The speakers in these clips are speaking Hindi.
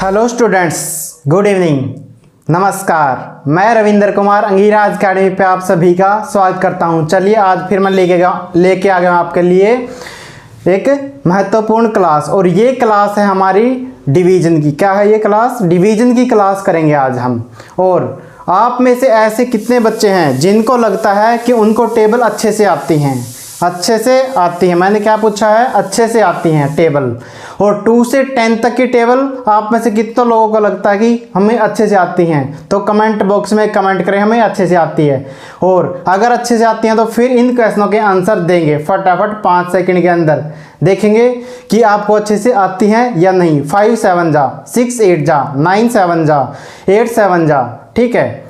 हेलो स्टूडेंट्स, गुड इवनिंग, नमस्कार। मैं रविंद्र कुमार अंगीरा अकेडमी पे आप सभी का स्वागत करता हूं। चलिए आज फिर मैं लेके आ गया हूं आपके लिए एक महत्वपूर्ण क्लास, और ये क्लास है हमारी डिवीजन की। क्या है ये क्लास? डिवीजन की क्लास करेंगे आज हम। और आप में से ऐसे कितने बच्चे हैं जिनको लगता है कि उनको टेबल अच्छे से आती हैं? अच्छे से आती है। मैंने क्या पूछा है? अच्छे से आती हैं टेबल। और 2 से 10 तक की टेबल आप में से कितने लोगों को लगता है कि हमें अच्छे से आती हैं? तो कमेंट बॉक्स में कमेंट करें हमें अच्छे से आती है। और अगर अच्छे से आती हैं तो फिर इन क्वेश्चनों के आंसर देंगे फटाफट 5 सेकंड के अंदर। देखेंगे कि आपको अच्छे से आती हैं या नहीं। 5 7 जा, 6 8 जा, 9 7 जा, 8 7 जा, ठीक है।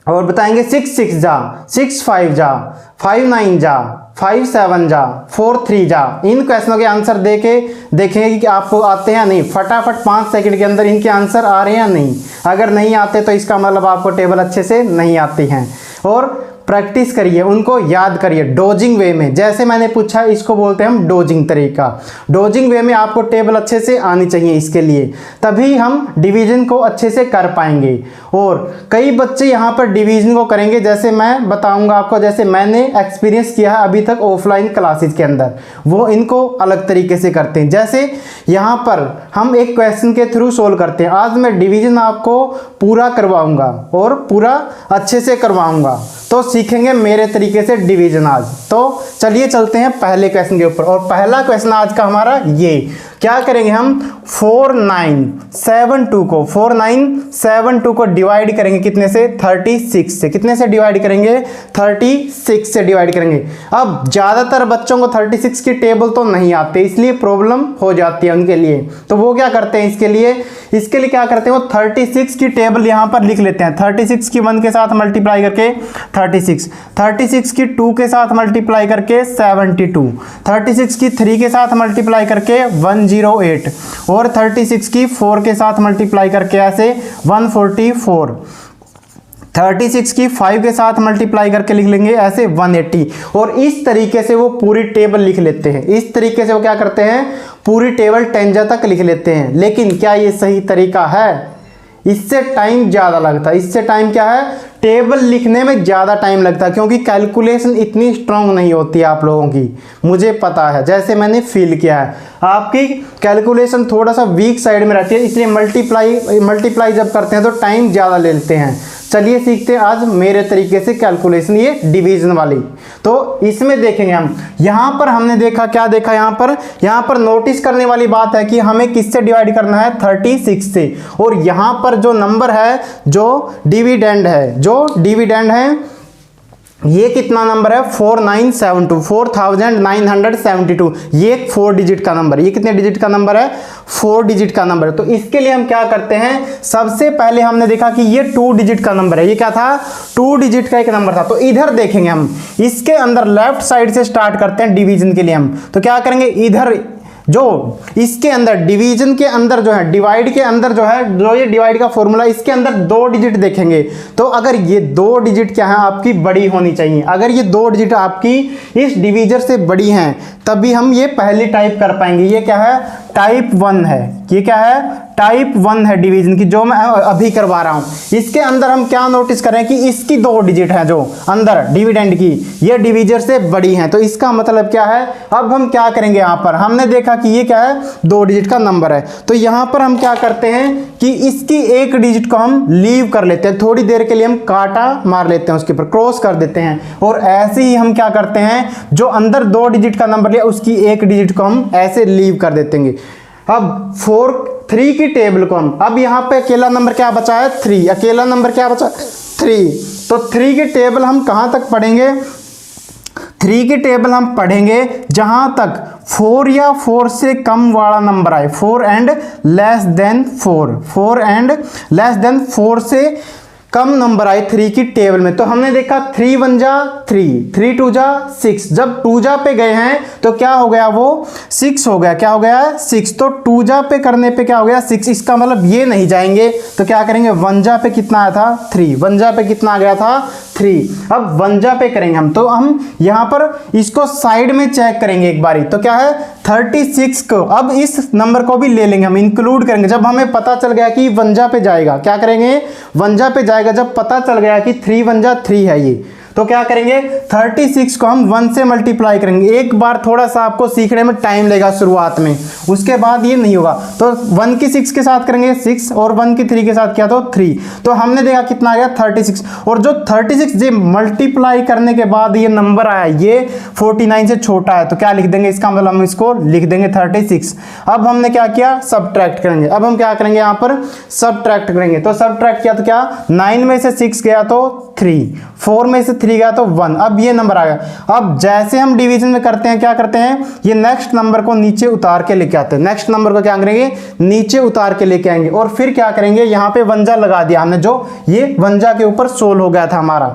और बताएंगे 6 6 जा, 6 5 जा, 5 9 जा, 5 7 जा, 4 3 जा। इन क्वेश्चनों के आंसर देके देखेंगे कि आपको आते हैं या नहीं। फटाफट 5 सेकंड के अंदर इनके आंसर आ रहे हैं या नहीं। अगर नहीं आते तो इसका मतलब आपको टेबल अच्छे से नहीं आती हैं। और प्रैक्टिस करिए, उनको याद करिए डोजिंग वे में। जैसे मैंने पूछा, इसको बोलते हैं हम डोजिंग तरीका। डोजिंग वे में आपको टेबल अच्छे से आनी चाहिए, इसके लिए तभी हम डिवीजन को अच्छे से कर पाएंगे। और कई बच्चे यहाँ पर डिवीजन को करेंगे, जैसे मैं बताऊंगा आपको, जैसे मैंने एक्सपीरियंस किया है अभी तक ऑफलाइन क्लासेस के अंदर, वो इनको अलग तरीके से करते हैं। जैसे यहाँ पर हम एक क्वेश्चन के थ्रू सोल्व करते हैं। आज मैं डिवीजन आपको पूरा करवाऊंगा और पूरा अच्छे से करवाऊंगा, तो सीखेंगे मेरे तरीके से डिवीजन आज। तो चलिए चलते हैं पहले क्वेश्चन के ऊपर। और पहला क्वेश्चन आज का हमारा ये, क्या करेंगे हम 4 9 7 2 को 4 9 7 2 को डिवाइड करेंगे कितने से? 36 से। कितने से डिवाइड करेंगे? 36 से डिवाइड करेंगे। अब ज़्यादातर बच्चों को 36 की टेबल तो नहीं आती, इसलिए प्रॉब्लम हो जाती है उनके लिए। तो वो क्या करते हैं इसके लिए क्या करते हैं, वो 36 की टेबल यहाँ पर लिख लेते हैं। 36 की 1 के साथ मल्टीप्लाई करके 36 की 2 के साथ मल्टीप्लाई करके 72, 36 की 3 के साथ मल्टीप्लाई करके 108, और 36 की 4 के साथ मल्टीप्लाई करके ऐसे 144, 36 की 5 के साथ मल्टीप्लाई करके लिख लेंगे ऐसे 180। और इस तरीके से वो पूरी टेबल लिख लेते हैं। इस तरीके से वो क्या करते हैं, पूरी टेबल 10 तक लिख लेते हैं। लेकिन क्या ये सही तरीका है? इससे टाइम ज़्यादा लगता है। इससे टाइम क्या है, टेबल लिखने में ज़्यादा टाइम लगता है, क्योंकि कैलकुलेशन इतनी स्ट्रांग नहीं होती है आप लोगों की, मुझे पता है। जैसे मैंने फील किया है, आपकी कैलकुलेशन थोड़ा सा वीक साइड में रहती है, इसलिए मल्टीप्लाई जब करते हैं तो टाइम ज़्यादा ले लेते हैं। चलिए सीखते हैं आज मेरे तरीके से कैलकुलेशन, ये डिवीजन वाली। तो इसमें देखेंगे हम, यहाँ पर हमने देखा, क्या देखा यहाँ पर नोटिस करने वाली बात है कि हमें किससे डिवाइड करना है? 36 से। और यहाँ पर जो नंबर है, जो डिविडेंड है, ये कितना नंबर है? 4972, 4972। ये 4 डिजिट का नंबर, ये कितने डिजिट का नंबर है? 4 डिजिट का नंबर है। तो इसके लिए हम क्या करते हैं, सबसे पहले हमने देखा कि ये 2 डिजिट का नंबर है। ये क्या था? 2 डिजिट का एक नंबर था। तो इधर देखेंगे हम, इसके अंदर लेफ्ट साइड से स्टार्ट करते हैं डिवीजन के लिए हम। तो क्या करेंगे, इधर जो इसके अंदर डिवीजन के अंदर जो है, डिवाइड के अंदर जो है, जो ये डिवाइड का फॉर्मूला, इसके अंदर 2 डिजिट देखेंगे। तो अगर ये 2 डिजिट क्या है आपकी, बड़ी होनी चाहिए। अगर ये 2 डिजिट आपकी इस डिवीजर से बड़ी हैं, तभी हम ये पहली टाइप कर पाएंगे। ये क्या है? टाइप 1 है। ये क्या है? टाइप 1 है डिवीजन की, जो मैं अभी करवा रहा हूं। इसके अंदर हम क्या नोटिस करें कि इसकी 2 डिजिट है, जो अंदर डिविडेंड की, ये डिवीजर से बड़ी हैं। तो इसका मतलब क्या है, अब हम क्या करेंगे, यहाँ पर हमने देखा कि ये क्या है, 2 डिजिट का नंबर है। तो यहाँ पर हम क्या करते हैं कि इसकी 1 डिजिट को हम लीव कर लेते हैं, थोड़ी देर के लिए हम कांटा मार लेते हैं, उसके ऊपर क्रॉस कर देते हैं। और ऐसे ही हम क्या करते हैं, जो अंदर 2 डिजिट का नंबर लिया, उसकी 1 डिजिट को हम ऐसे लीव कर देते हैं। अब 3 की टेबल को हम, अब यहाँ पे अकेला नंबर क्या बचा है? 3। अकेला नंबर क्या बचा? 3। तो 3 की टेबल हम कहाँ तक पढ़ेंगे? 3 की टेबल हम पढ़ेंगे जहां तक 4 या 4 से कम वाला नंबर आए। 4 एंड लेस देन 4 से कम नंबर आए 3 की टेबल में। तो हमने देखा 3 1 जा 3, 3 2 जा 6। जब 2 जा पे गए हैं तो क्या हो गया, वो 6 हो गया। क्या हो गया? 6। तो 2 जा पे करने पे क्या हो गया? 6। इसका मतलब ये नहीं जाएंगे, तो क्या करेंगे, 1 जा पे कितना आया था? 3। 1 जा पे कितना आ गया था? 3। अब 1 पे करेंगे हम, तो हम यहाँ पर इसको साइड में चेक करेंगे एक बारी। तो क्या है 36 को, अब इस नंबर को भी ले लेंगे, हम इंक्लूड करेंगे। जब हमें पता चल गया कि 1 पे जाएगा, क्या करेंगे 1 पे जाएगा, जब पता चल गया कि 3 1 3 है ये, तो क्या करेंगे 36 को हम 1 से मल्टीप्लाई करेंगे। एक बार थोड़ा सा आपको सीखने में टाइम लगेगा शुरुआत में, उसके बाद ये नहीं होगा। तो 1 की 6 के साथ करेंगे 6, और 1 की 3 के साथ किया तो 3। तो हमने देखा कितना आ गया 36। और जो 36 ये मल्टीप्लाई करने के बाद ये नंबर आया, ये 49 से छोटा है, तो क्या लिख देंगे, इसका मतलब हम इसको लिख देंगे 36। अब हमने क्या किया, सब्ट्रैक्ट करेंगे। अब हम क्या करेंगे यहाँ पर सब्ट्रैक्ट करेंगे। तो सब्ट्रैक्ट किया तो क्या 9 में से 6 गया तो 3, 4 में से 3 गया तो 1। अब ये नंबर आ गया। अब जैसे हम डिवीजन में करते हैं, क्या करते हैं, ये नेक्स्ट नंबर को नीचे उतार के लेके आते हैं। नेक्स्ट नंबर को क्या करेंगे, नीचे उतार के लेके आएंगे, और फिर क्या करेंगे, यहाँ पे 1 लगा दिया हमने, जो ये 1 के ऊपर 16 हो गया था हमारा।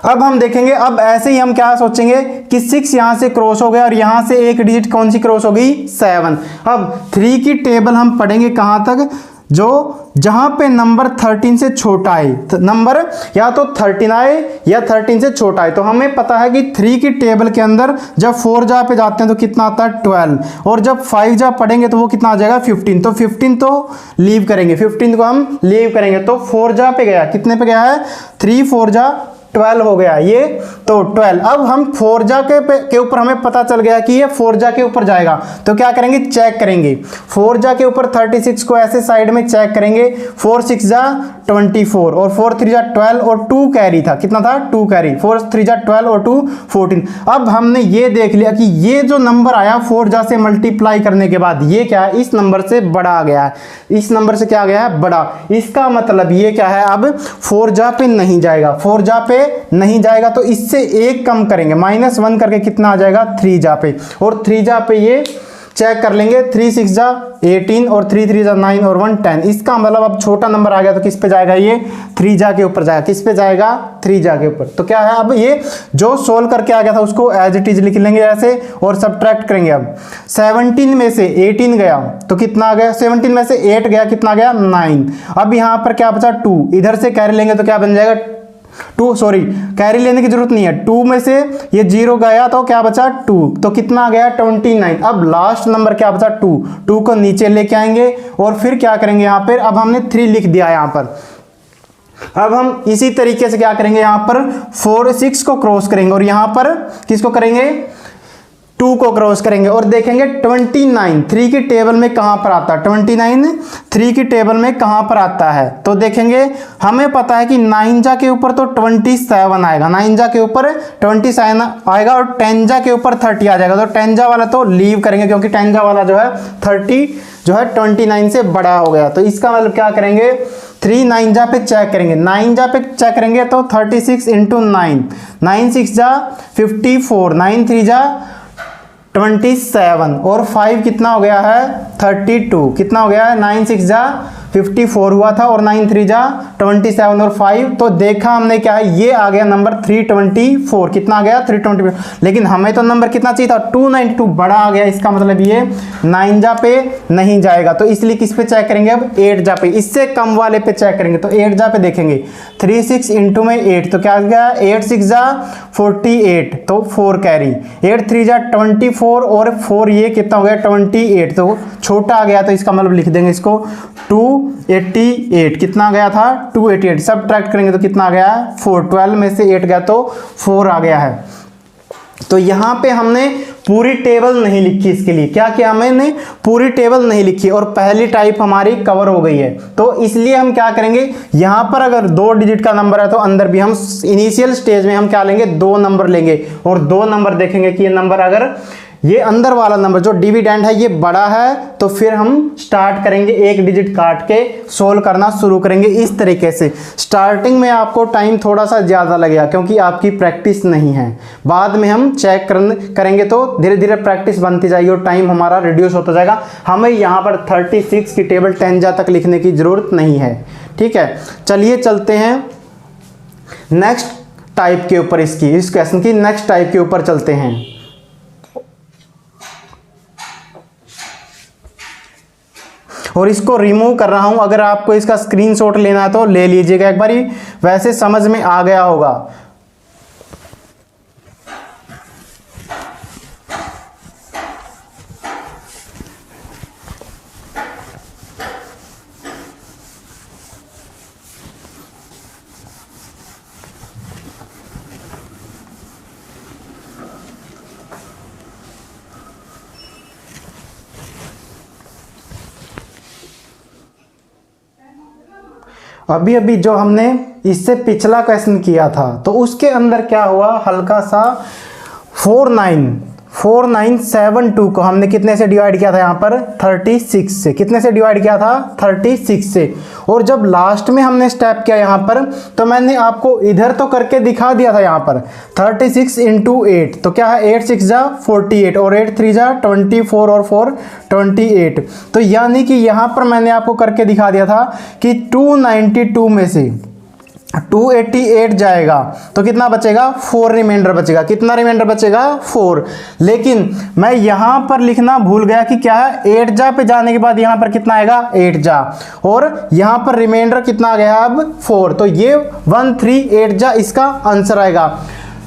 अब हम देखेंगे, अब ऐसे ही हम क्या सोचेंगे कि 6 यहां से क्रॉस हो गया, और यहां से एक डिजिट कौन सी क्रॉस हो गई 7। अब 3 की टेबल हम पढ़ेंगे कहां तक, जो जहां पे नंबर 13 से छोटा है, नंबर या तो 13 आए या 13 से छोटा है। तो हमें पता है कि 3 की टेबल के अंदर जब 4 जा पे जाते हैं तो कितना आता है 12, और जब 5 जा पढ़ेंगे तो वो कितना आ जाएगा 15। तो 15 तो लीव करेंगे, 15 को हम लीव करेंगे। तो 4 जा पे गया, कितने पे गया है 3 4 जा 12 हो गया ये, तो 12। अब हम 4 जा के ऊपर हमें पता चल गया कि ये 4 जा के ऊपर जाएगा, तो क्या करेंगे चेक करेंगे। 4 जा के ऊपर 36 को ऐसे साइड में चेक करेंगे, 4 6 जा 24, और 4 3 जा 12, और 2 कैरी था, कितना था 2 कैरी, 4 3 जा 12 और 2 14। अब हमने ये देख लिया कि ये जो नंबर आया 4 जा से मल्टीप्लाई करने के बाद, ये क्या है, इस नंबर से बड़ा आ गया है, इस नंबर से क्या आ गया है बड़ा। इसका मतलब ये क्या है, अब 4 जा पे नहीं जाएगा, 4 जा पे नहीं जाएगा, तो इससे एक कम करेंगे, -1 करके कितना आ जाएगा 3 जा पे, और 3 जा पे ये चेक कर लेंगे, 3 6 जा 18, और 3 3 जा 9, और 1 10। इसका मतलब अब छोटा नंबर आ गया तो किस पे जाएगा, ये 3 जा के ऊपर जाएगा, किस पे जाएगा 3 जा के ऊपर। तो क्या है, अब ये जो सोल्व करके आ गया था उसको एज इट इज लिख लेंगे ऐसे, और सब्ट्रैक्ट करेंगे। अब 17 में से 18 गया तो कितना आ गया, 17 में से 8 गया, कितना गया 9। अब यहाँ पर क्या बचा 2, इधर से कैरी लेंगे तो क्या बन जाएगा 2, सॉरी कैरी लेने की जरूरत नहीं है, 2 में से ये 0 गया तो क्या बचा 2, तो कितना आ गया 29। अब लास्ट नंबर क्या बचा 2, 2 को नीचे लेके आएंगे, और फिर क्या करेंगे यहाँ पर, अब हमने 3 लिख दिया यहाँ पर। अब हम इसी तरीके से क्या करेंगे, यहाँ पर 4 6 को क्रॉस करेंगे, और यहाँ पर किसको करेंगे 2 को क्रॉस करेंगे, और देखेंगे 29 3 की टेबल में कहां पर आता है, 29 3 की टेबल में कहां पर आता है। तो देखेंगे, हमें पता है कि 9 जा के ऊपर तो 27 आएगा, 9 जा के ऊपर 27 आएगा, और 10 जा के ऊपर 30 आ जाएगा। तो 10 जा वाला तो लीव करेंगे, क्योंकि 10 जा वाला जो है 30 जो है 29 से बड़ा हो गया। तो इसका मतलब क्या करेंगे, 3 9 जा पे चेक करेंगे, 9 जा पे चेक करेंगे तो 36 इंटू 9, 9 6 जा 54, 9 3 जा 27, और 5 कितना हो गया है 32, कितना हो गया है 9 6 जा 54 हुआ था, और 9 3 जा 27, और 5, तो देखा हमने क्या है, ये आ गया नंबर 324, कितना आ गया 324। लेकिन हमें तो नंबर कितना चाहिए था 292, बड़ा आ गया, इसका मतलब ये 9 जा पे नहीं जाएगा, तो इसलिए किस पे चेक करेंगे अब 8 जा पे, इससे कम वाले पे चेक करेंगे। तो 8 जा पे देखेंगे 3 6 इंटू में 8, तो क्या आ गया 8 6 जा 48, तो 4 कैरी, 8 3 जा 24, और 4 ये कितना हो गया 28, तो छोटा आ गया, तो इसका मतलब लिख देंगे इसको 288, कितना आ गया था 288। सब्ट्रैक्ट करेंगे तो कितना आ गया 4, 12 में से 8 गया तो 4 आ गया है। तो यहाँ पे हमने पूरी टेबल नहीं लिखी, इसके लिए क्या किया हमने पूरी टेबल नहीं लिखी, और पहली टाइप हमारी कवर हो गई है। तो इसलिए हम क्या करेंगे, यहाँ पर अगर 2 डिजिट का नंबर है तो अंदर भी हम इनिशियल स्टेज में हम क्या लेंगे 2 नंबर लेंगे, और 2 नंबर देखेंगे कि ये नंबर अगर ये अंदर वाला नंबर जो डिविडेंड है ये बड़ा है, तो फिर हम स्टार्ट करेंगे 1 डिजिट काट के सोल्व करना शुरू करेंगे। इस तरीके से स्टार्टिंग में आपको टाइम थोड़ा सा ज़्यादा लगेगा, क्योंकि आपकी प्रैक्टिस नहीं है। बाद में हम चेक करेंगे तो धीरे धीरे प्रैक्टिस बनती जाएगी, और टाइम हमारा रिड्यूस होता जाएगा। हमें यहाँ पर 36 की टेबल 10 जा तक लिखने की ज़रूरत नहीं है, ठीक है। चलिए चलते हैं नेक्स्ट टाइप के ऊपर, इस क्वेश्चन की नेक्स्ट टाइप के ऊपर चलते हैं। और इसको रिमूव कर रहा हूं, अगर आपको इसका स्क्रीनशॉट लेना है तो ले लीजिएगा एक बारी, वैसे समझ में आ गया होगा। अभी अभी जो हमने इससे पिछला क्वेश्चन किया था तो उसके अंदर क्या हुआ, हल्का सा 4972 को हमने कितने से डिवाइड किया था, यहाँ पर 36 से। कितने से डिवाइड किया था, 36 से। और जब लास्ट में हमने स्टेप किया यहाँ पर, तो मैंने आपको इधर तो करके दिखा दिया था यहाँ पर 36 × 8, तो क्या है 8 6 जा 48 और 8 3 जा 24 और 4 28। तो यानी कि यहाँ पर मैंने आपको करके दिखा दिया था कि 292 में से 288 जाएगा तो कितना बचेगा, 4 रिमाइंडर बचेगा। कितना रिमाइंडर बचेगा, 4। लेकिन मैं यहां पर लिखना भूल गया कि क्या है, 8 जा पे जाने के बाद यहां पर कितना आएगा, 8 जा, और यहां पर रिमाइंडर कितना आ गया अब 4। तो ये 138 जा इसका आंसर आएगा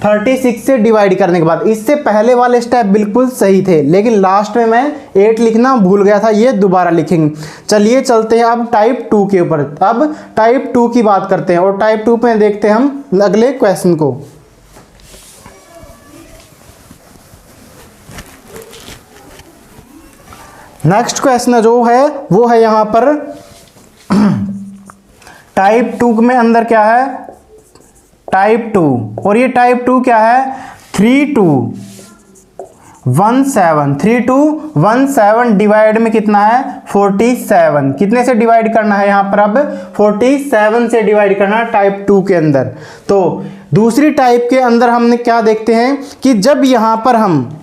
36 से डिवाइड करने के बाद। इससे पहले वाले स्टेप बिल्कुल सही थे, लेकिन लास्ट में मैं 8 लिखना भूल गया था, ये दोबारा लिखेंगे। चलिए चलते हैं अब टाइप 2 के ऊपर। अब टाइप 2 की बात करते हैं और टाइप 2 में देखते हैं हम अगले क्वेश्चन को। नेक्स्ट क्वेश्चन जो है वो है यहां पर टाइप 2 में अंदर क्या है, टाइप 2, और ये टाइप 2 क्या है, 3217 डिवाइड में कितना है, 47। कितने से डिवाइड करना है यहाँ पर, अब 47 से डिवाइड करना है टाइप 2 के अंदर। तो दूसरी टाइप के अंदर हमने क्या देखते हैं कि जब यहाँ पर हम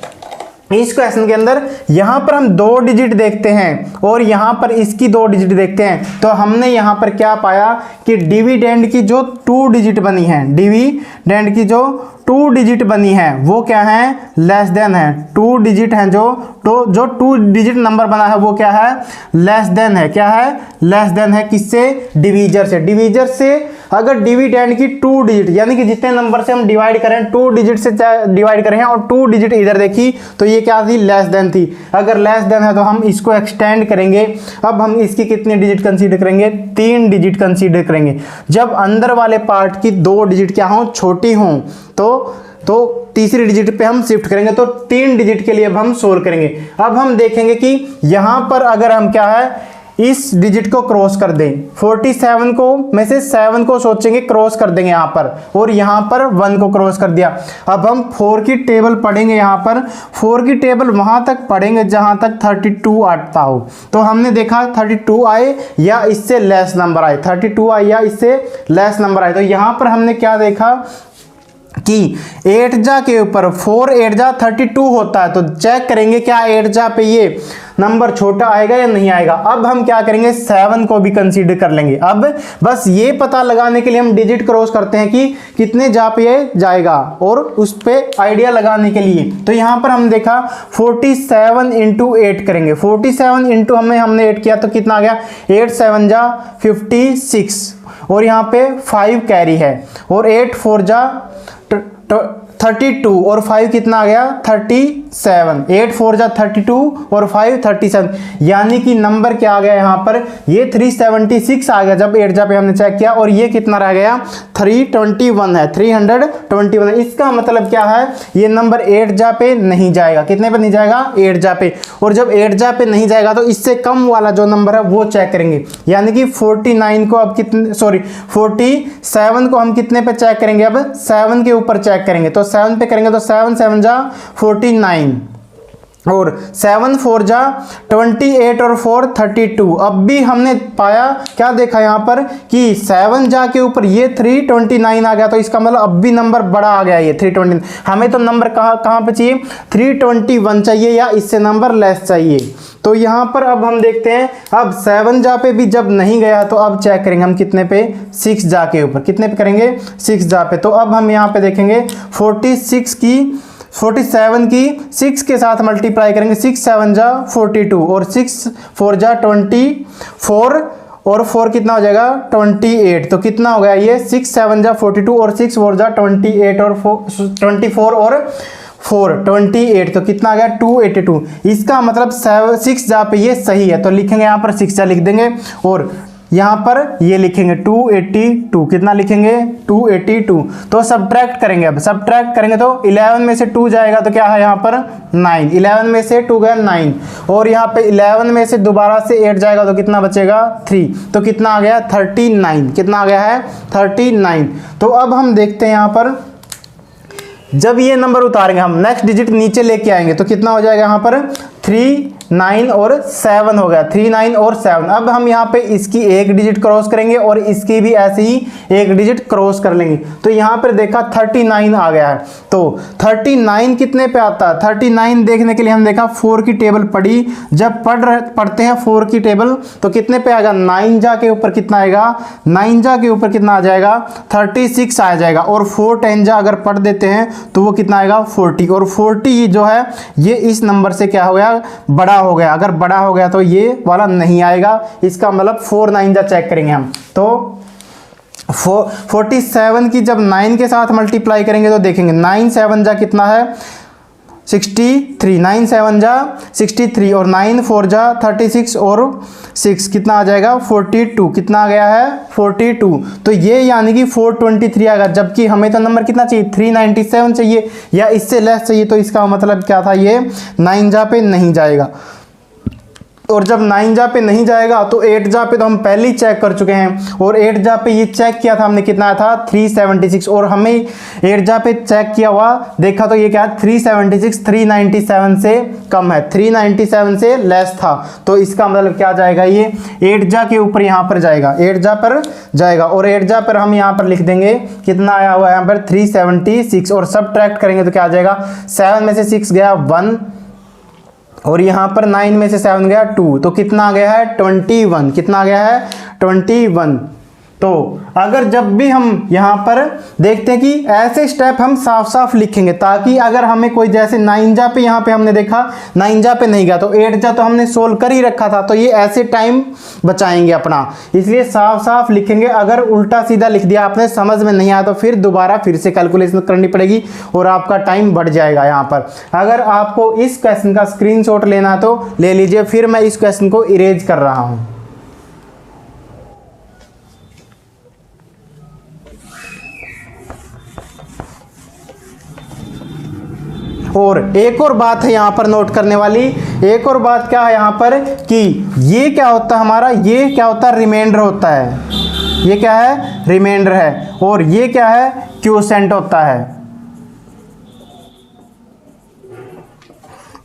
इस क्वेश्चन के अंदर यहाँ पर हम 2 डिजिट देखते हैं और यहाँ पर इसकी 2 डिजिट देखते हैं, तो हमने यहाँ पर क्या पाया कि डिविडेंड की जो 2 डिजिट बनी है, डिविडेंड की जो 2 डिजिट बनी है वो क्या है, लेस देन है। 2 डिजिट हैं जो 2 डिजिट नंबर बना है वो क्या है, लेस देन है। क्या है, लेस देन है। किससे, डिवीजर से। डिवीजर से अगर डिविडेंड की 2 डिजिट यानी कि जितने नंबर से हम डिवाइड करें 2 डिजिट से डिवाइड करें और 2 डिजिट इधर देखी तो ये क्या थी, लेस देन थी। अगर लेस देन है तो हम इसको एक्सटेंड करेंगे। अब हम इसकी कितने डिजिट कंसीडर करेंगे, 3 डिजिट कंसीडर करेंगे। जब अंदर वाले पार्ट की 2 डिजिट क्या हो, छोटी हों, तो तीसरी डिजिट पे हम शिफ्ट करेंगे। तो 3 डिजिट के लिए अब हम सोल्व करेंगे। अब हम देखेंगे कि यहां पर अगर हम क्या है, इस डिजिट को क्रॉस कर दें, 47 को में से 7 को सोचेंगे क्रॉस कर देंगे यहां पर, और यहां पर 1 को क्रॉस कर दिया। अब हम 4 की टेबल पढ़ेंगे, यहां पर 4 की टेबल वहां तक पढ़ेंगे जहां तक 32 आता हो। तो हमने देखा 32 आए या इससे लेस नंबर आए, 32 आए या इससे लेस नंबर आए। तो यहां पर हमने क्या देखा कि 8 जा के ऊपर 4 8 जा 32 होता है। तो चेक करेंगे क्या 8 जा पे ये नंबर छोटा आएगा या नहीं आएगा। अब हम क्या करेंगे, 7 को भी कंसीडर कर लेंगे। अब बस ये पता लगाने के लिए हम डिजिट क्रॉस करते हैं कि कितने जा पे ये जाएगा, और उस पे आइडिया लगाने के लिए। तो यहां पर हम देखा 47 × 8 करेंगे। 47 इंटू हमने 8 किया तो कितना आ गया, 8 7 जा 56, और यहाँ पे 5 कैरी है, और 8 4 जा 32 और 5 कितना आ गया, 37। 8 4 जा 32 और 5 37, यानी कि नंबर क्या आ गया यहाँ पर, ये 376 आ गया जब 8 जा पे हमने चेक किया, और ये कितना रह गया, 321 है, 321 है। इसका मतलब क्या है, ये नंबर 8 जा पे नहीं जाएगा। कितने पे नहीं जाएगा, 8 जा पे। और जब 8 जा पे नहीं जाएगा तो इससे कम वाला जो नंबर है वो चेक करेंगे, यानी कि 47 को हम कितने पे चेक करेंगे, अब 7 के ऊपर चेक करेंगे। तो 7 पे करेंगे तो 7 7 जा 49, और 7 4 जा 28 और 4 32। अब भी हमने पाया, क्या देखा यहाँ पर कि 7 जा के ऊपर ये 329 आ गया। तो इसका मतलब अब भी नंबर बड़ा आ गया, ये 329। हमें तो नंबर कहाँ पे चाहिए, 321 चाहिए या इससे नंबर लेस चाहिए। तो यहाँ पर अब हम देखते हैं, अब 7 जा पे भी जब नहीं गया तो अब चेक करेंगे हम कितने पे, 6 जा के ऊपर। कितने पे करेंगे, 6 जा पे। तो अब हम यहाँ पे देखेंगे 47 की 6 के साथ मल्टीप्लाई करेंगे, 6 7 जा 42 और 6 4 जा 24 और 4 कितना हो जाएगा 28। तो कितना हो गया ये 6 7 जा 42 और 6 4 जा 28 और 24 और 4 28। तो कितना आ गया 282। इसका मतलब 6 जा पे ये सही है, तो लिखेंगे यहाँ पर 6 जा लिख देंगे और यहाँ पर ये लिखेंगे 282। कितना लिखेंगे 282। तो सब्ट्रैक्ट करेंगे, अब सब्ट्रैक्ट करेंगे तो 11 में से 2 जाएगा तो क्या है यहाँ पर 9। 11 में से 2 गया 9 और यहाँ पे 11 में से दोबारा से 8 जाएगा तो कितना बचेगा 3। तो कितना आ गया 39। कितना आ गया है 39। तो अब हम देखते हैं यहाँ पर जब ये नंबर उतारेंगे हम नेक्स्ट डिजिट नीचे लेके आएंगे तो कितना हो जाएगा यहाँ पर 3 9 और 7 हो गया 3 9 और 7। अब हम यहाँ पे इसकी एक डिजिट क्रॉस करेंगे और इसकी भी ऐसे ही एक डिजिट क्रॉस कर लेंगे। तो यहाँ पर देखा 39 आ गया है। तो 39 कितने पे आता है 39 देखने के लिए हम देखा 4 की टेबल पढ़ी। जब पढ़ते हैं 4 की टेबल तो कितने पे आएगा 9 जा के ऊपर कितना आएगा 9 जा के ऊपर कितना आ जाएगा 36 आ जाएगा और 4 10 जा अगर पढ़ देते हैं तो वो कितना आएगा 40 और 40 जो है ये इस नंबर से क्या हो गया बड़ा हो गया। अगर बड़ा हो गया तो ये वाला नहीं आएगा, इसका मतलब 4 9 जा चेक करेंगे हम। तो 47 की जब 9 के साथ मल्टीप्लाई करेंगे तो देखेंगे 9 7 जा कितना है 63। 9 7 जा 63 और 9 4 जा 36 और 6 कितना आ जाएगा 42। कितना आ गया है 42। तो ये यानी कि 423 आएगा, जबकि हमें तो नंबर कितना चाहिए 397 चाहिए या इससे लेस चाहिए। तो इसका मतलब क्या था ये 9 जा पे नहीं जाएगा। और जब 9 जा पे नहीं जाएगा तो 8 जा पे तो हम पहले ही चेक कर चुके हैं और 8 जा पे ये चेक किया था हमने कितना आया था 376 और हमें 8 जा पे चेक किया हुआ देखा तो ये क्या है 376 397 से कम है, 397 से लेस था। तो इसका मतलब क्या जाएगा ये 8 जा के ऊपर यहाँ पर जाएगा, 8 जा पर जाएगा और 8 जा पर हम यहाँ पर लिख देंगे कितना आया हुआ है यहाँ पर 376 और सब्ट्रैक्ट करेंगे तो क्या आ जाएगा 7 में से 6 गया 1 और यहाँ पर 9 में से 7 गया 2 तो कितना आ गया है 21। कितना आ गया है 21। तो अगर जब भी हम यहाँ पर देखते हैं कि ऐसे स्टेप हम साफ साफ लिखेंगे ताकि अगर हमें कोई जैसे 9 जा पे यहाँ पे हमने देखा 9 जा पे नहीं गया तो 8 जा तो हमने सोल्व कर ही रखा था, तो ये ऐसे टाइम बचाएंगे अपना, इसलिए साफ साफ लिखेंगे। अगर उल्टा सीधा लिख दिया आपने समझ में नहीं आया तो फिर दोबारा फिर से कैलकुलेशन करनी पड़ेगी और आपका टाइम बढ़ जाएगा यहाँ पर। अगर आपको इस क्वेश्चन का स्क्रीनशॉट लेना है तो ले लीजिए, फिर मैं इस क्वेश्चन को इरेज कर रहा हूँ। और एक और बात है यहाँ पर नोट करने वाली, एक और बात क्या है यहाँ पर कि ये क्या होता है हमारा, ये क्या होता है रिमाइंडर होता है, ये क्या है रिमाइंडर है और ये क्या है क्वोशिएंट होता है।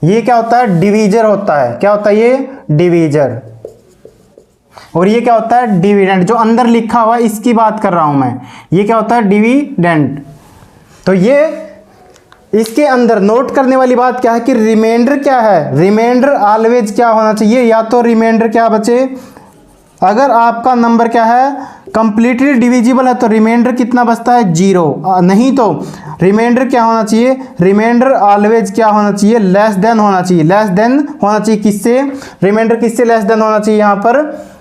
ये क्या होता है डिवीजर होता है, क्या होता है ये डिवीजर और ये क्या होता है डिविडेंड। जो अंदर लिखा हुआ है इसकी बात कर रहा हूं मैं, ये क्या होता है डिविडेंड। तो ये इसके अंदर नोट करने वाली बात क्या है कि रिमाइंडर क्या है, रिमाइंडर ऑलवेज क्या होना चाहिए, या तो रिमाइंडर क्या बचे अगर आपका नंबर क्या है कंप्लीटली डिविजिबल है तो रिमाइंडर कितना बचता है 0, नहीं तो रिमाइंडर क्या होना चाहिए, रिमाइंडर ऑलवेज क्या होना चाहिए लेस देन होना चाहिए, लेस देन होना चाहिए किससे, रिमाइंडर किससे लेस देन होना चाहिए यहाँ पर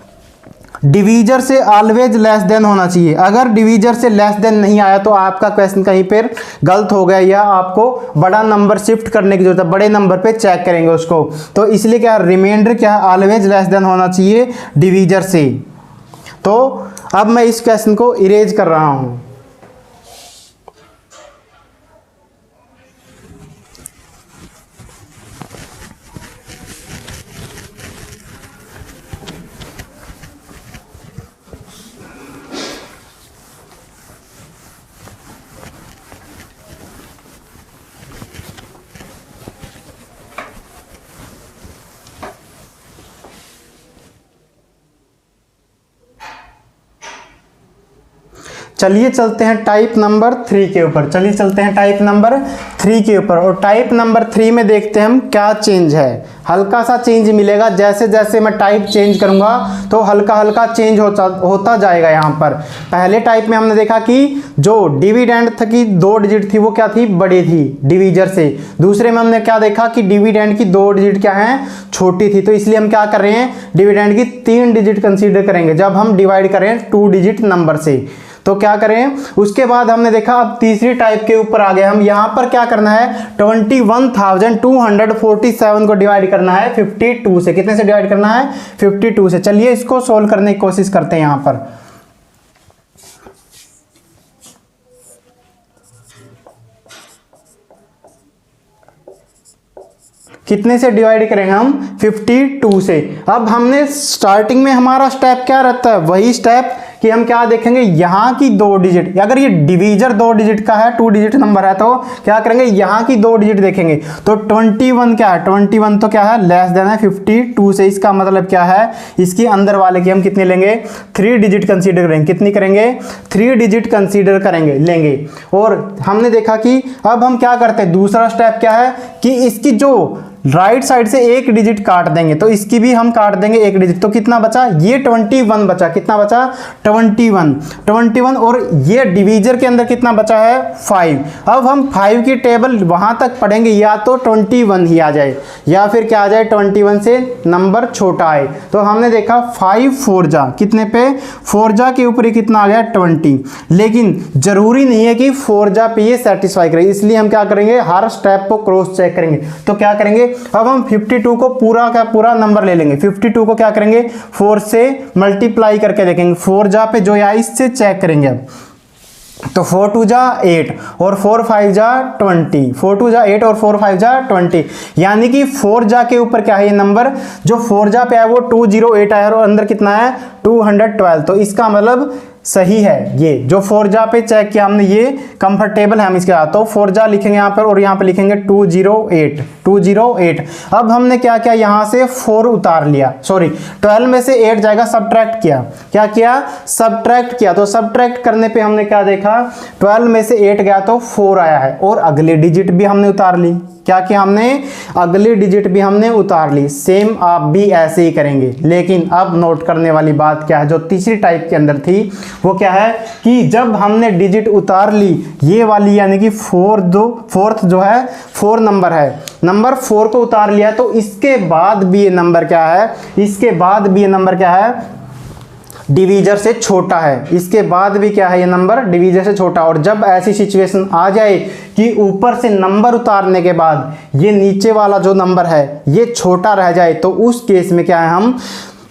डिवीजर से ऑलवेज लेस देन होना चाहिए। अगर डिवीजर से लेस देन नहीं आया तो आपका क्वेश्चन कहीं पर गलत हो गया या आपको बड़ा नंबर शिफ्ट करने की जरूरत है, बड़े नंबर पे चेक करेंगे उसको। तो इसलिए क्या रिमाइंडर क्या ऑलवेज लेस देन होना चाहिए डिवीजर से। तो अब मैं इस क्वेश्चन को इरेज कर रहा हूं। चलिए चलते हैं टाइप नंबर 3 के ऊपर। चलिए चलते हैं टाइप नंबर 3 के ऊपर, और टाइप नंबर 3 में देखते हैं हम क्या चेंज है। हल्का सा चेंज मिलेगा, जैसे जैसे मैं टाइप चेंज करूंगा तो हल्का हल्का चेंज होता जाएगा। यहाँ पर पहले टाइप में हमने देखा कि जो डिविडेंड था कि 2 डिजिट थी वो क्या थी, बड़ी थी डिवीजर से। दूसरे में हमने क्या देखा कि डिविडेंड की 2 डिजिट क्या है, छोटी थी। तो इसलिए हम क्या कर रहे हैं, डिविडेंड की 3 डिजिट कंसीडर करेंगे जब हम डिवाइड करें 2 डिजिट नंबर से। तो क्या करें, उसके बाद हमने देखा अब तीसरी टाइप के ऊपर आ गए हम। यहां पर क्या करना है, 21,247 को डिवाइड करना है 52 से। कितने से डिवाइड करना है, 52 से। चलिए इसको सोल्व करने की कोशिश करते हैं। यहां पर कितने से डिवाइड करेंगे हम, 52 से। अब हमने स्टार्टिंग में हमारा स्टेप क्या रहता है, वही स्टेप कि हम क्या देखेंगे, यहाँ की 2 डिजिट, अगर ये डिवीजर 2 डिजिट का है, 2 डिजिट नंबर है, तो क्या करेंगे, यहाँ की 2 डिजिट देखेंगे। तो 21 क्या है, 21 तो क्या है, लेस देन है 52 से। इसका मतलब क्या है, इसकी अंदर वाले की हम कितने लेंगे, 3 डिजिट कंसीडर करेंगे। कितनी करेंगे, 3 डिजिट कंसीडर करेंगे, लेंगे। और हमने देखा कि अब हम क्या करते हैं, दूसरा स्टेप क्या है कि इसकी जो राइट साइड से 1 डिजिट काट देंगे, तो इसकी भी हम काट देंगे 1 डिजिट। तो कितना बचा, ये 21 बचा। कितना बचा, 21, और ये डिवीजर के अंदर कितना बचा है, 5। अब हम 5 की टेबल वहां तक पढ़ेंगे, या तो 21 ही आ जाए या फिर क्या आ जाए, 21 से नंबर छोटा आए। तो हमने देखा 5 4 जा, कितने पे, 4 जा के ऊपर ही कितना आ गया, 20। लेकिन जरूरी नहीं है कि 4 जा पे ये सेटिस्फाई करे, इसलिए हम क्या करेंगे, हर स्टेप को क्रॉस चेक करेंगे। तो क्या करेंगे, अब हम 52 को पूरा का पूरा नंबर ले लेंगे। 52 को क्या करेंगे, 4 से मल्टीप्लाई करके देखेंगे। 4 जा पे जो या इससे चेक करेंगे। अब तो 4 2 जा 8 और 4 5 जा 20, 4 2 जा 8 और 4 5 जा 20, यानी कि 4 जा के ऊपर क्या है, ये नंबर जो 4 जा पे है वो 208 आया और अंदर कितना है, 212। तो इसका मतलब सही है। ये जो 4 जा पे चेक किया हमने, ये कंफर्टेबल है हम इसके साथ। तो 4 जा लिखेंगे यहाँ पर और यहाँ पे लिखेंगे 208। अब हमने क्या किया, यहाँ से 4 उतार लिया, सॉरी 12 में से 8 जाएगा, सब्ट्रैक्ट किया। क्या किया, सब्ट्रैक्ट किया। तो सब्ट्रैक्ट करने पे हमने क्या देखा, 12 में से 8 गया तो 4 आया है, और अगली डिजिट भी हमने उतार ली। क्या किया हमने, अगली डिजिट भी हमने उतार ली। सेम आप भी ऐसे ही करेंगे। लेकिन अब नोट करने वाली बात क्या है, जो तीसरी टाइप के अंदर थी वो क्या है कि जब हमने डिजिट उतार ली ये वाली, यानी कि फोर्थ जो है 4 नंबर है, नंबर 4 को उतार लिया, तो इसके बाद भी ये नंबर क्या है, इसके बाद भी ये नंबर क्या है, डिवीजर से छोटा है। इसके बाद भी क्या है, ये नंबर डिवीजर से छोटा। और जब ऐसी सिचुएशन आ जाए कि ऊपर से नंबर उतारने के बाद ये नीचे वाला जो नंबर है ये छोटा रह जाए, तो उस केस में क्या है, हम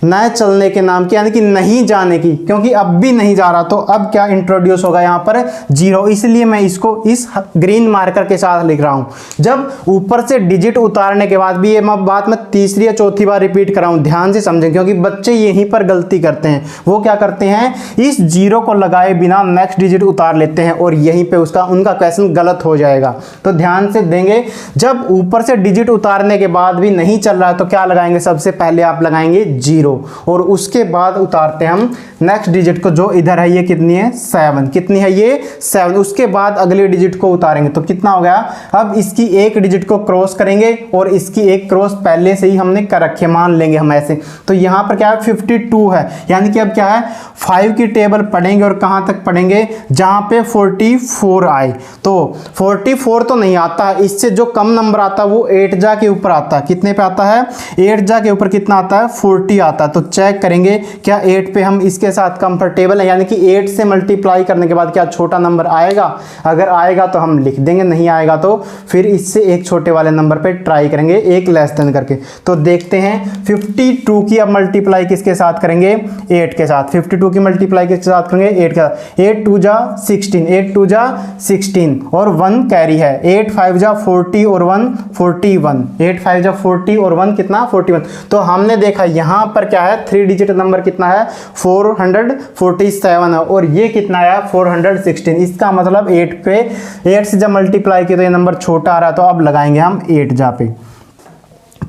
न चलने के नाम की, यानी कि नहीं जाने की, क्योंकि अब भी नहीं जा रहा, तो अब क्या इंट्रोड्यूस होगा यहाँ पर 0। इसलिए मैं इसको इस ग्रीन मार्कर के साथ लिख रहा हूँ। जब ऊपर से डिजिट उतारने के बाद भी, ये बात मैं तीसरी या चौथी बार रिपीट कर रहा हूँ, ध्यान से समझें, क्योंकि बच्चे यहीं पर गलती करते हैं। वो क्या करते हैं, इस 0 को लगाए बिना नेक्स्ट डिजिट उतार लेते हैं और यहीं पर उनका क्वेश्चन गलत हो जाएगा। तो ध्यान से देंगे, जब ऊपर से डिजिट उतारने के बाद भी नहीं चल रहा है तो क्या लगाएंगे, सबसे पहले आप लगाएंगे 0, और उसके बाद उतारते हैं हम नेक्स्ट डिजिट को, जो इधर है ये कितनी है, 7। कितनी है ये, 7। उसके बाद अगले डिजिट को उतारेंगे तो कितना हो गया। अब इसकी 1 डिजिट को क्रॉस करेंगे और इसकी 1 क्रॉस पहले से ही हमने कर रखे, मान लेंगे हम ऐसे। तो यहाँ पर क्या है, 52 है, यानी कि अब क्या है, 5 की टेबल पढ़ेंगे और कहाँ तक पढ़ेंगे, जहाँ पे 44 आए। तो 44 तो नहीं आता है, इससे जो कम नंबर आता है वो 8 जा के ऊपर आता है। कितने पे आता है, 8 जा के ऊपर कितना आता है, 40 आता है। तो चेक करेंगे क्या 8 पे हम इसके साथ कंफर्टेबल है, यानी कि 8 से मल्टीप्लाई करने के बाद क्या छोटा नंबर आएगा। अगर आएगा तो हम लिख देंगे, नहीं आएगा तो फिर इससे एक छोटे वाले नंबर पे ट्राई करेंगे, एक लेस देन करके। तो देखते हैं 52 की अब मल्टीप्लाई किसके साथ करेंगे, 8 के साथ। 52 की मल्टीप्लाई किसके साथ करेंगे, 8 के साथ। 8 2 जा 16, 8 2 जा 16 और 1 कैरी है। 8 5 जा 40 और 1 41, 8 5 जा 40 और 1 कितना, 41। तो हमने देखा यहाँ पर क्या है, 3 डिजिट नंबर कितना है, 447 है, और ये कितना है, 416। इसका मतलब 8 से जब मल्टीप्लाई किया तो ये नंबर छोटा आ रहा है, तो अब लगाएंगे हम 8 जा पे।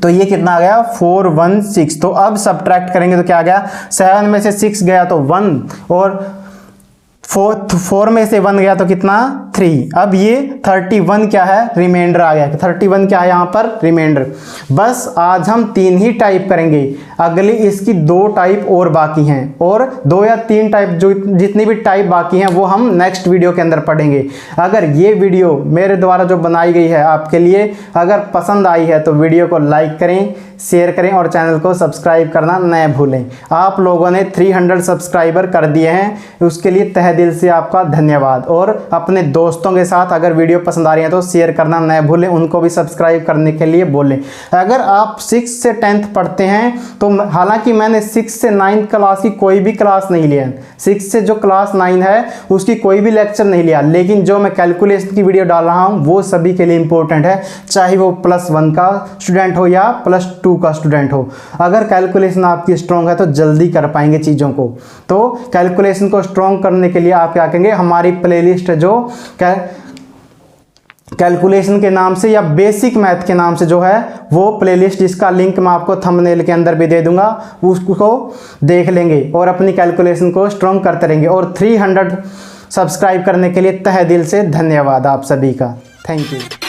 तो ये कितना आ गया, 416। तो अब सब्ट्रैक्ट करेंगे तो क्या आ गया, 7 में से 6 गया तो 1, और 4 में से 1 गया तो कितना 3। अब ये 31 क्या है, रिमाइंडर आ गया। 31 क्या है यहाँ पर, रिमाइंडर। बस आज हम 3 ही टाइप करेंगे, अगली इसकी 2 टाइप और बाकी हैं, और 2 या 3 टाइप जो जितनी भी टाइप बाकी हैं वो हम नेक्स्ट वीडियो के अंदर पढ़ेंगे। अगर ये वीडियो मेरे द्वारा जो बनाई गई है आपके लिए अगर पसंद आई है तो वीडियो को लाइक करें, शेयर करें और चैनल को सब्सक्राइब करना न भूलें। आप लोगों ने 300 सब्सक्राइबर कर दिए हैं, उसके लिए तहे दिल से आपका धन्यवाद। और अपने दोस्तों के साथ अगर वीडियो पसंद आ रही है तो शेयर करना न भूलें, उनको भी सब्सक्राइब करने के लिए बोलें। अगर आप 6 से 10th पढ़ते हैं तो हालांकि मैंने 6 से 9th क्लास की कोई भी क्लास नहीं लिया, 6 से जो क्लास 9 है उसकी कोई भी लेक्चर नहीं लिया, लेकिन जो मैं कैलकुलेशन की वीडियो डाल रहा हूँ वो सभी के लिए इंपॉर्टेंट है, चाहे वो +1 का स्टूडेंट हो या +2 का स्टूडेंट हो। अगर कैलकुलेशन आपकी स्ट्रॉन्ग है तो जल्दी कर पाएंगे चीज़ों को। तो कैलकुलेशन को स्ट्रॉन्ग करने के लिए आप क्या करेंगे, हमारी प्लेलिस्ट है जो कैलकुलेशन के नाम से या बेसिक मैथ के नाम से जो है वो प्लेलिस्ट, जिसका लिंक मैं आपको थंबनेल के अंदर भी दे दूंगा, उसको देख लेंगे और अपनी कैलकुलेशन को स्ट्रॉन्ग करते रहेंगे। और 300 सब्सक्राइब करने के लिए तहे दिल से धन्यवाद आप सभी का। Thank you.